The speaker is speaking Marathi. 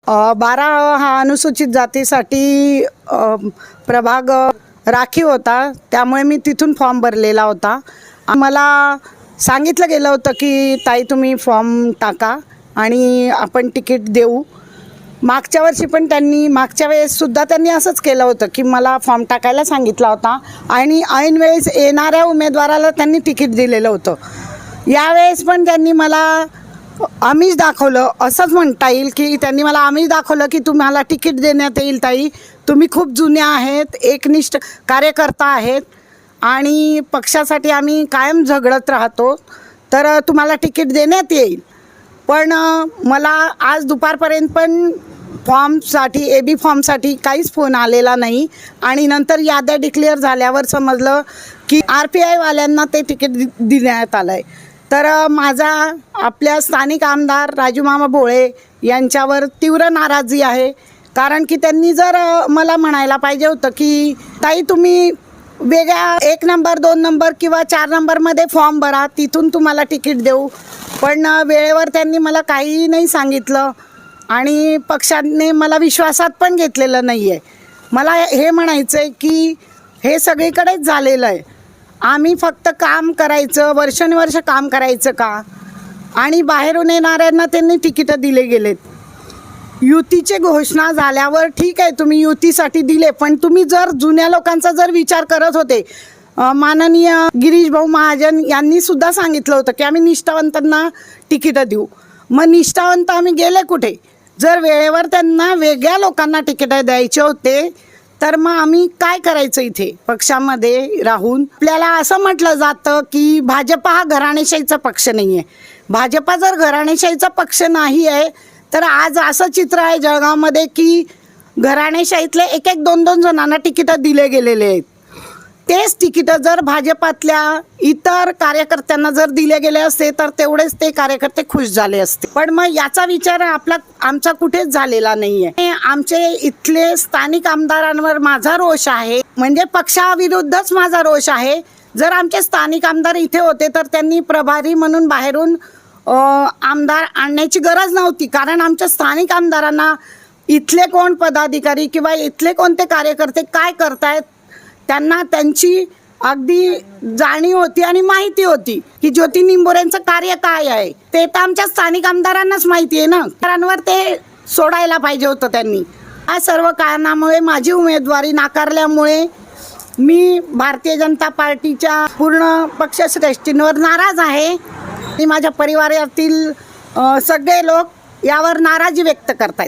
12 हा अनुसूचित जातीसाठी प्रभाग राखीव होता, त्यामुळे मी तिथून फॉर्म भरलेला होता। मला सांगितलं गेलं होतं की ताई तुम्ही फॉर्म टाका आणि आपण तिकीट देऊ। मागच्या वर्षी पण मागच्या वेळेससुद्धा त्यांनी असंच केलं होतं की मला फॉर्म टाकायला सांगितला होता आणि ऐन वेळेस येणाऱ्या उमेदवाराला त्यांनी तिकीट दिलेलं होतं। यावेळेस पण त्यांनी मला आमिष दाखवलं, असंच म्हणता येईल की त्यांनी मला आमिष दाखवलं की तुम्हाला तिकीट देण्यात येईल ताई, तुम्ही खूप जुन्या आहेत, एकनिष्ठ कार्यकर्ता आहेत आणि पक्षासाठी आम्ही कायम झगडत राहतो, तर तुम्हाला तिकीट देण्यात येईल। पण मला आज दुपारपर्यंत पण फॉर्मसाठी AB फॉर्मसाठी काहीच फोन आलेला नाही आणि नंतर याद्या डिक्लेअर झाल्यावर समजलं की RPI वाल्यांना ते तिकीट देण्यात आलं आहे। तर माझा आपल्या स्थानिक आमदार राजूमामा भोळे यांच्यावर तीव्र नाराजी आहे, कारण की त्यांनी जर मला म्हणायला पाहिजे होतं की ताई तुम्ही वेगळ्या 1 नंबर 2 नंबर किंवा 4 नंबरमध्ये फॉर्म भरा, तिथून तुम्हाला तिकीट देऊ। पण वेळेवर त्यांनी मला काहीही नाही सांगितलं आणि पक्षाने मला विश्वासात पण घेतलेलं नाही आहे। मला हे म्हणायचं आहे की हे सगळीकडेच झालेलं आहे, आम्ही फक्त काम करायचं, वर्षानुवर्ष काम करायचं का? आणि बाहेरून येणाऱ्यांना त्यांनी तिकीटं दिले गेलेत। युतीची घोषणा झाल्यावर ठीक आहे, तुम्ही युतीसाठी दिले, पण तुम्ही जर जुन्या लोकांचा जर विचार करत होते, माननीय गिरीश भाऊ महाजन यांनी सुद्धा सांगितलं होतं की आम्ही निष्ठावंतांना तिकीटं देऊ। मग निष्ठावंत आम्ही गेले कुठे? जर वेळेवर त्यांना वेगळ्या लोकांना तिकीटं द्यायचे होते तर मग आम्ही काय करायचं इथे पक्षामध्ये राहून? आपल्याला असं म्हटलं जातं की भाजपा हा घराणेशाहीचा पक्ष नाही आहे। भाजपा जर घराणेशाहीचा पक्ष नाही आहे तर आज असं चित्र आहे जळगावमध्ये की घराणेशाहीतले 1-1, 2-2 जणांना तिकीटं दिले गेलेले आहेत। तेच तिकीटं जर भाजपातल्या इतर कार्यकर्त्यांना जर दिले गेले असते तर तेवढेच ते कार्यकर्ते खुश झाले असते। पण मग याचा विचार आमचा कुठेच झालेला नाही आहे। आमचे इथले स्थानिक आमदारांवर माझा रोष आहे, म्हणजे पक्षाविरुद्धच माझा रोष आहे। जर आमचे स्थानिक आमदार इथे होते तर त्यांनी प्रभारी म्हणून बाहेरून आमदार आणण्याची गरज नव्हती, कारण आमच्या स्थानिक आमदारांना इथले कोण पदाधिकारी किंवा इथले कोणते कार्यकर्ते काय करतायत त्यांना त्यांची अगदी जाणीव होती आणि माहिती होती की ज्योती निंबोरेंचं कार्य काय आहे। ते तर आमच्या स्थानिक आमदारांनाच माहिती आहे ना, त्यांवर ते सोडायला पाहिजे होतं त्यांनी। या सर्व कारणामुळे माझी उमेदवारी नाकारल्यामुळे मी भारतीय जनता पार्टीच्या पूर्ण पक्षश्रेष्ठींवर नाराज आहे आणि माझ्या परिवारातील सगळे लोक यावर नाराजी व्यक्त करतायत।